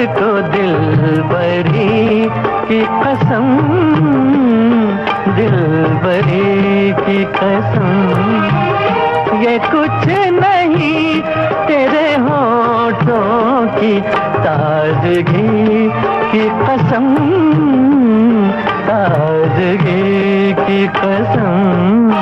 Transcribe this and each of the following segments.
तुझको दिलबरी की कसम, दिलबरी की कसम, ये कुछ नहीं तेरे होठों की ताजगी की कसम, ताजगी की कसम।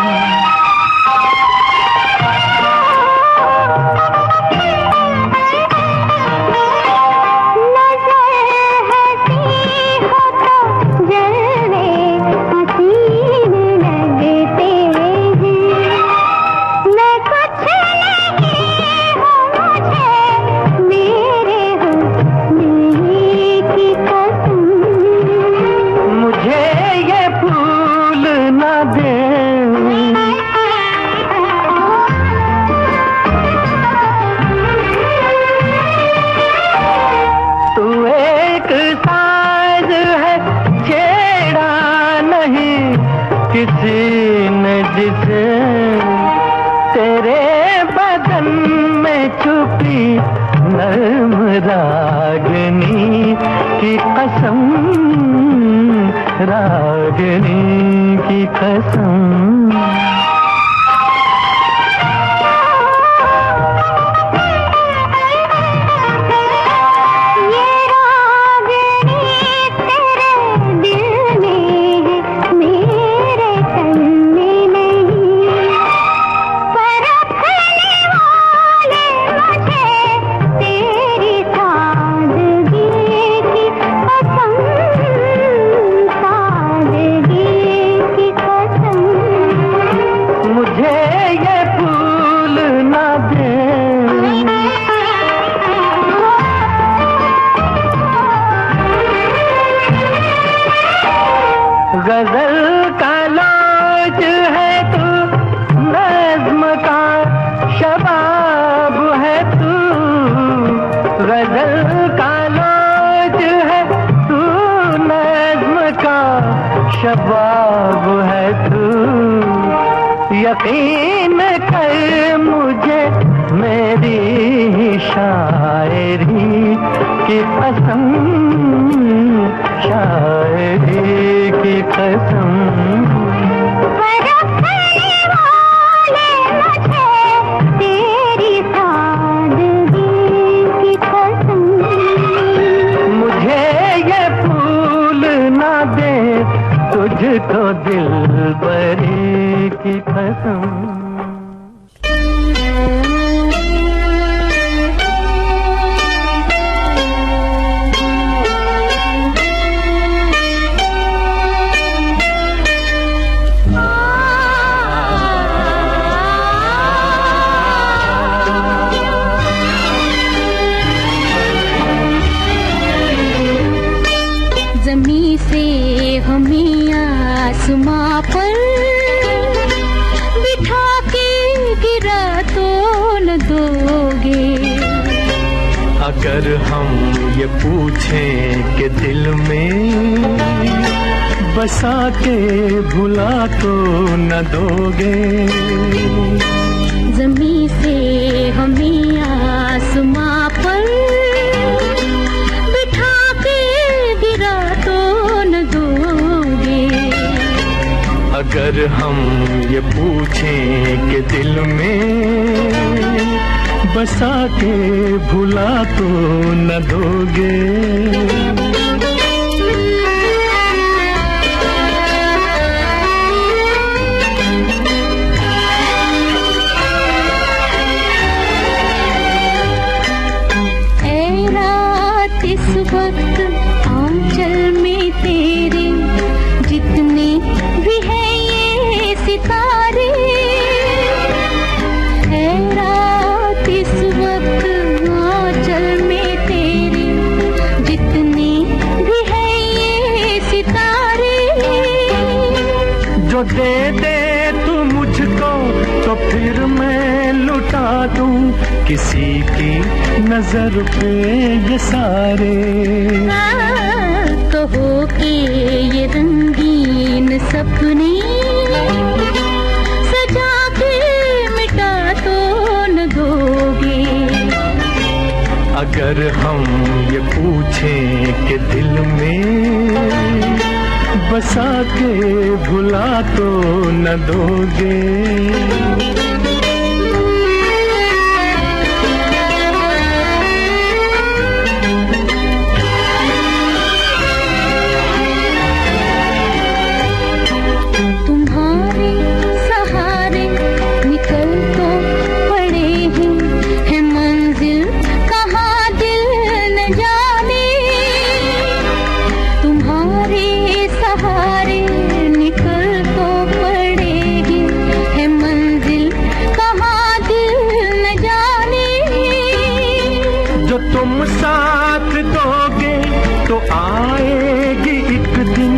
किसी ने जिसे तेरे बदन में छुपी नर्म रागनी की कसम, रागनी की कसम। गजल का लोज है तू, नज़्म का शबाब है तू, गजल का लोज है तू, नज़्म का शबाब है तू। यकीन कर मुझे मेरी ही शायरी की कसम, शायरी की कसम। तुझको दिलबरी की कसम। ज़मीं से हमें आसमां पर बिठा के गिरा तो न दोगे। अगर हम ये पूछें कि दिल में बसा के भुला तो न दोगे। ज़मीं से हमें आसमां पर अगर हम ये पूछें कि दिल में बसा के भुला तो न दोगे। ऐ रात इस वक्त आंचल में तेरे जितने भी है सितारे, है रात इस वक्त आंचल में तेरे जितने भी है ये सितारे। जो दे दे तू मुझको तो फिर मैं लुटा दूं किसी की नजर पे ये सारे। कहो कि ये रंगीन सपने सजा के मिटा तो न दोगे। अगर हम ये पूछें कि दिल में बसा के भुला तो न दोगे। तुम्हारे सहारे निकल तो पड़े हैं मंजिल कहाँ दिल न जाने। तुम्हारे सहारे निकल तो पड़े हैं मंजिल कहाँ दिल न जाने। जो तुम साथ दोगे तो आएगी एक दिन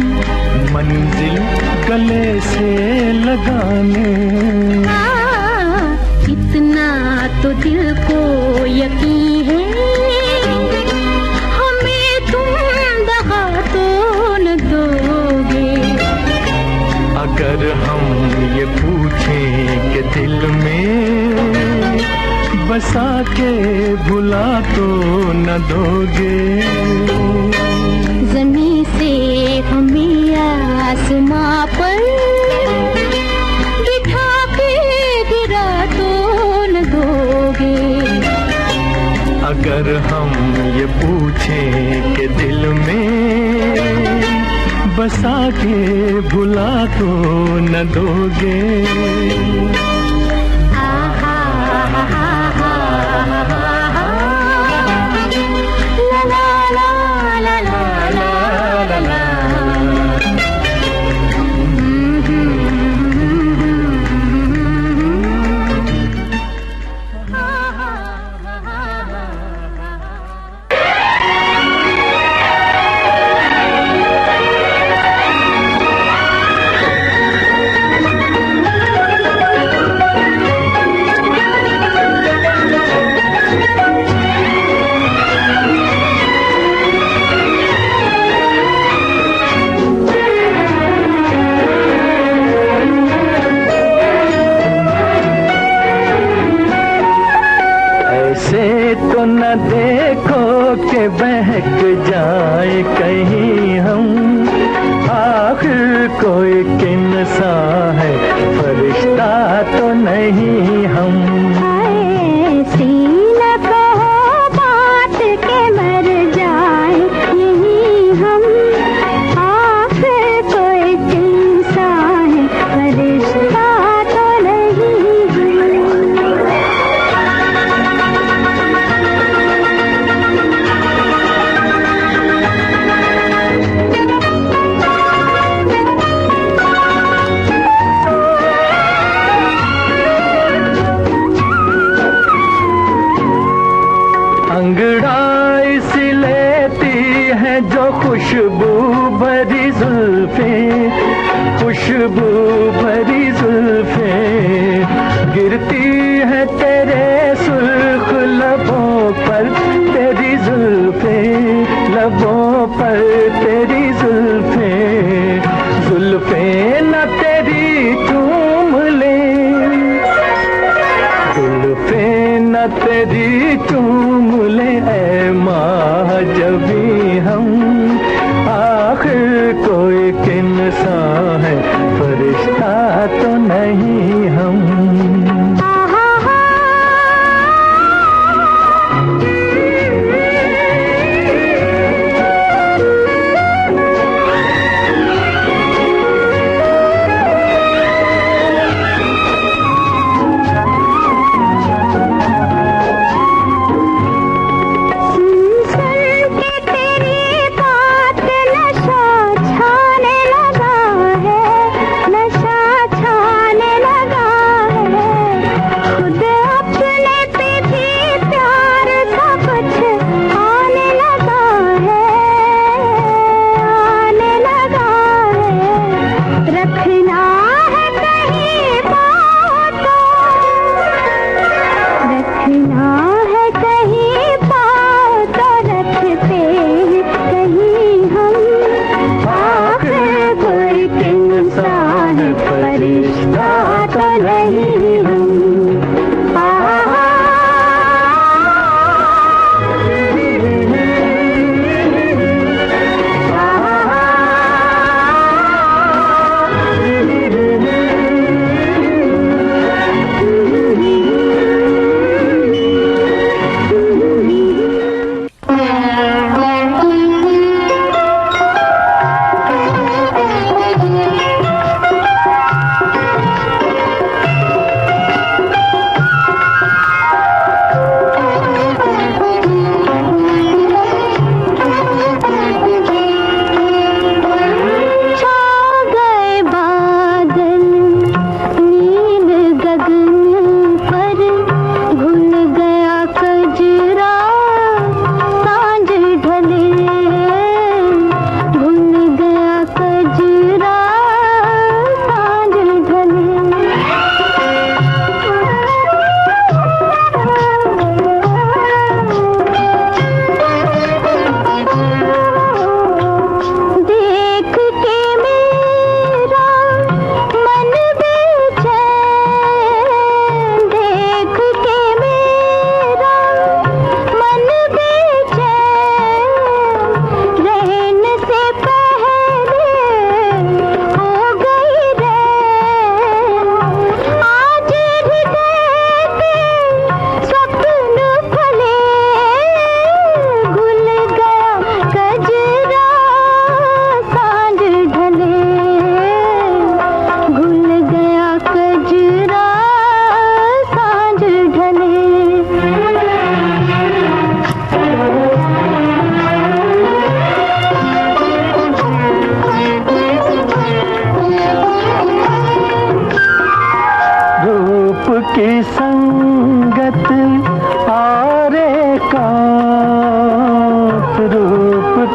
मंजिल गले से लगाने। इतना तो दिल को यकीन है हमें तुम दगा तो न दोगे। अगर हम ये पूछें कि दिल में बसा के भुला तो न दोगे। जमीन से हमें आसमां पर बिठा के गिरा तो न दोगे। अगर हम ये पूछें कि दिल में बसा के भुला तो न दोगे। तो न देखो कि बहक जाए कहीं हम, आखिर कोई किनसा है फरिश्ता तो नहीं हम। ऐसी न कहो बात के मर जाए यही हम, आखिर कोई किनसा है फरिश्ता तो नहीं अंगड़ाई सी लेती है जो खुशबू भरी जुल्फें, खुशबू भरी जुल्फें गिरती है तेरे सुर्ख लबों पर, तेरी जुल्फें लबों पर तेरी जुल्फें, जुल्फें न तेरी चूम ले, जुल्फें न तेरी चूम ले ऐ माह जबी हम, आखिर कोई किनसा है फरिश्ता तो नहीं हम।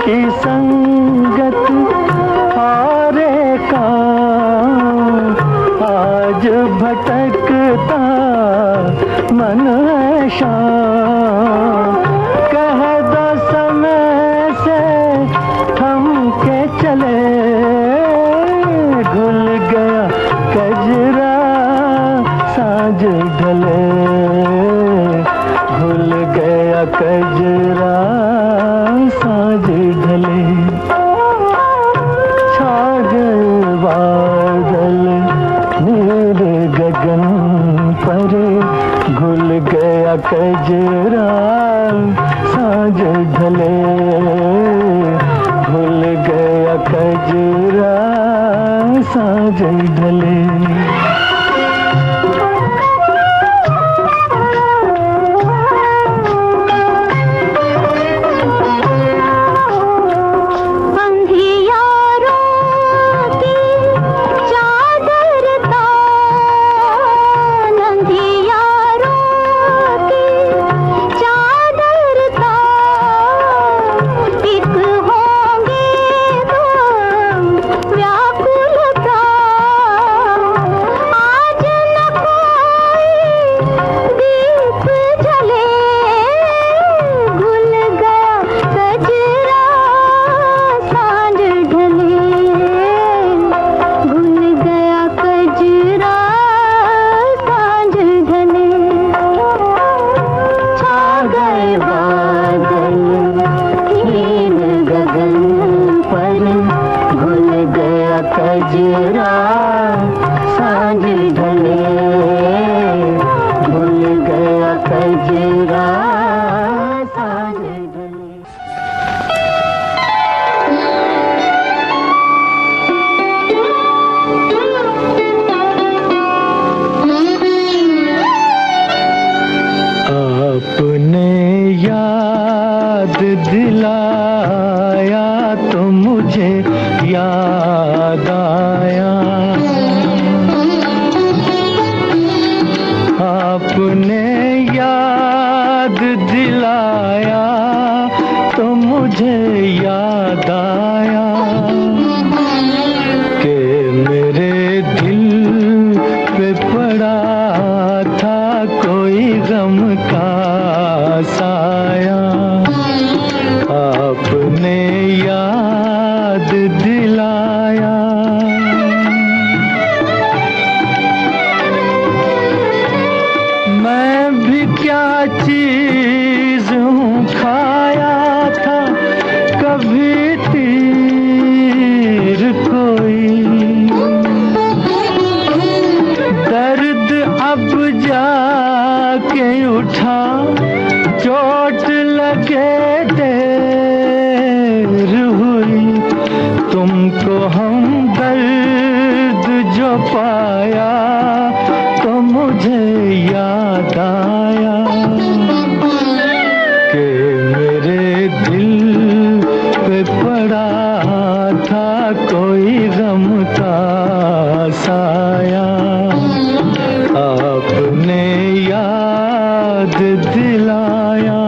की संगत और काम, आज भटकता मन है शाम। कह दो समय से थम के चले, घुल गया कजरा साँझ ढले, घुल गया कजरा साँझ ढले। छा गए बादल नील गगन पर, घुल गया कजरा साँझ ढले, घुल गया कजरा साँझ ढले। कजरा साँझ ढले, भूल गया कजरा साँझ ढले। आपने याद दिलाया तो मुझे याद आया, आपने याद दिलाया तो मुझे याद आया कि मेरे दिल पे पड़ा था कोई गम का साया। आपने याद दिलाया, मैं भी क्या चीज हूँ, खाया था कभी तीर कोई, दर्द अब जाके उठा, चोट लगे देर हुई, तुमको हमदर्द जो पाया तो मुझे याद आया कि मेरे दिल पे पड़ा था कोई गम का साया। आपने याद दिलाया,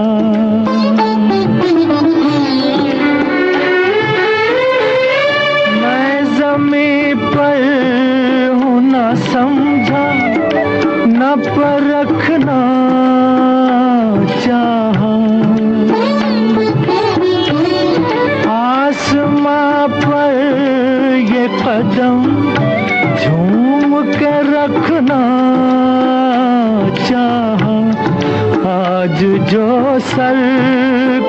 मैं ज़मीं पर हूँ न समझा, न परखना चाहा, आसमां पर ये कदम झूम के रखना चाहा, आज जो सर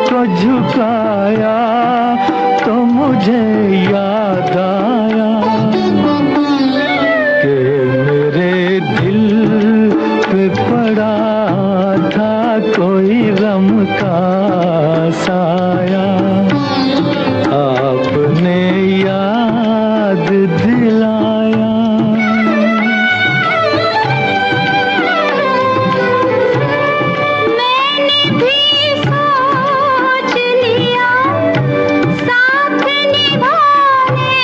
को झुकाया तो मुझे याद आया कि मेरे दिल पे पड़ा था कोई गम का साया। आपने याद दिलाया, सोच लिया साथ निभाने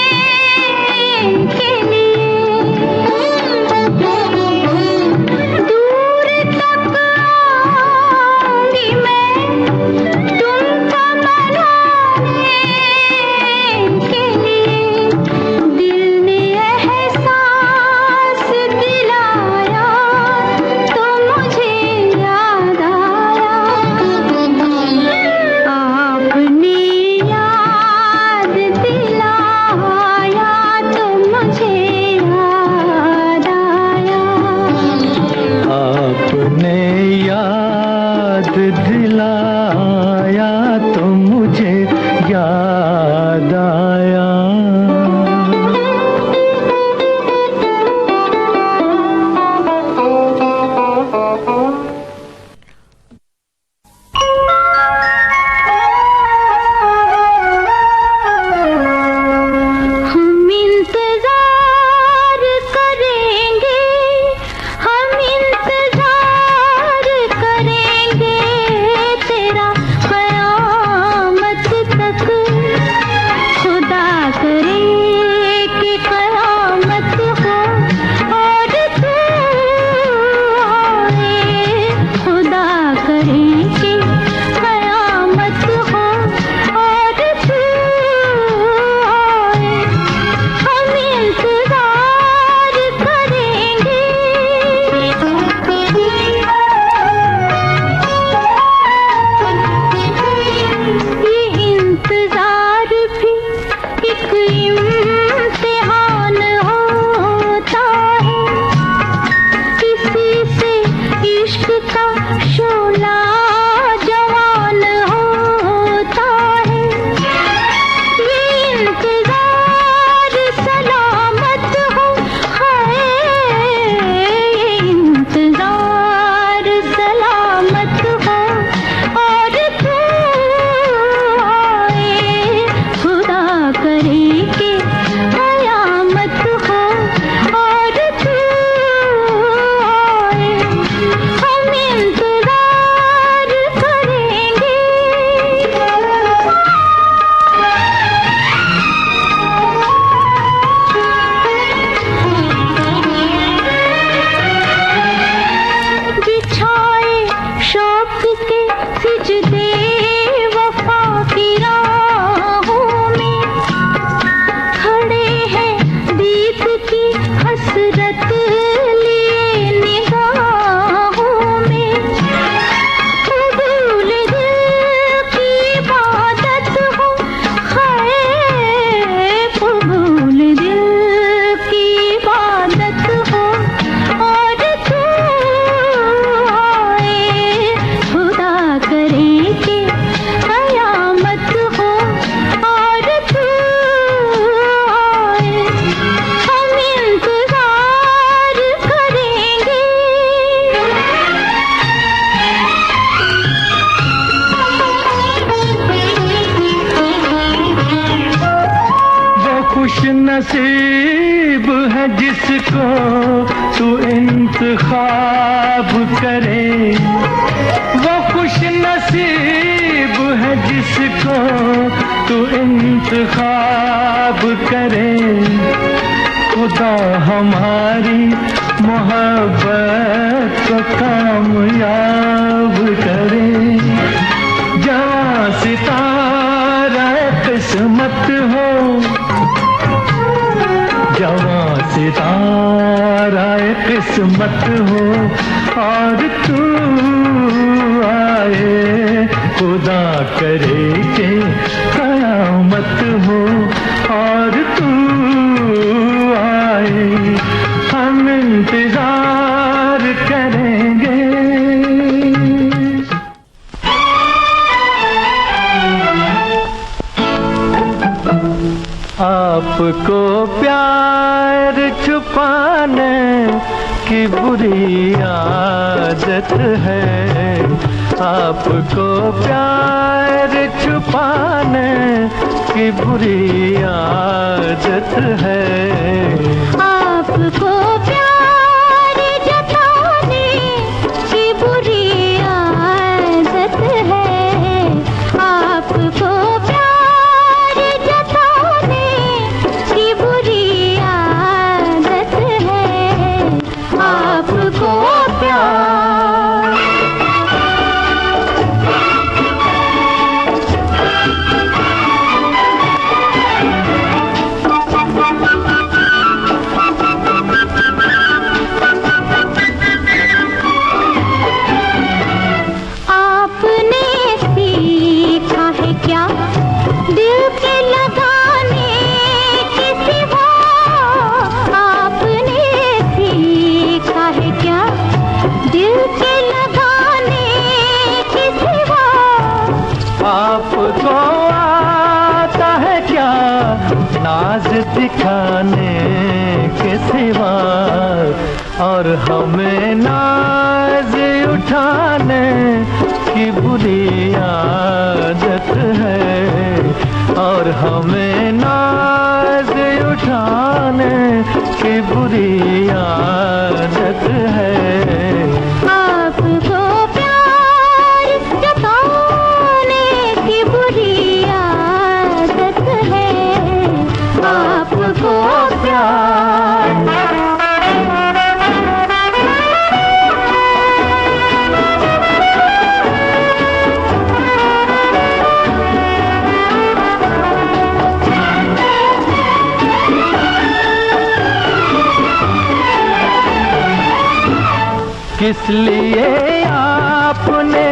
नसीब है जिसको तू इंतखाब करे, वो खुश नसीब है जिसको तू इंतखाब करे। खुदा हमारी मोहब्बत को कामयाब करे। जहाँ सितारा किस्मत हो, जवां सितारा किस्मत हो, और तू आए खुदा करे के कयामत हो, और तू आए हम इंतजार करेंगे। आपको प्यार छुपाने की बुरी आदत है, आपको प्यार छुपाने की बुरी आदत है। आपको प्यार जताने की बुरी आदत है, आपको प्यार जताने की बुरी आदत है, आपको प्यार। आपने सीखा है क्या दिल के लगाने के सिवा, आपने सीखा है क्या दिल के लगाने के सिवा। आपको आता है क्या नाज दिखाने के सिवा, और हमें नाज उठाने की बुरी आदत है, और हमें नाज उठाने की बुरी आदत है। आपको प्यार जताने की बुरी आदत है, आपको प्यार। किस लिए आपने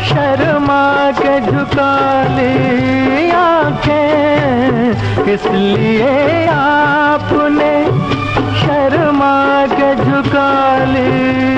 शर्मा के झुका ली आंखें, किस लिए आपने शर्मा के झुका ली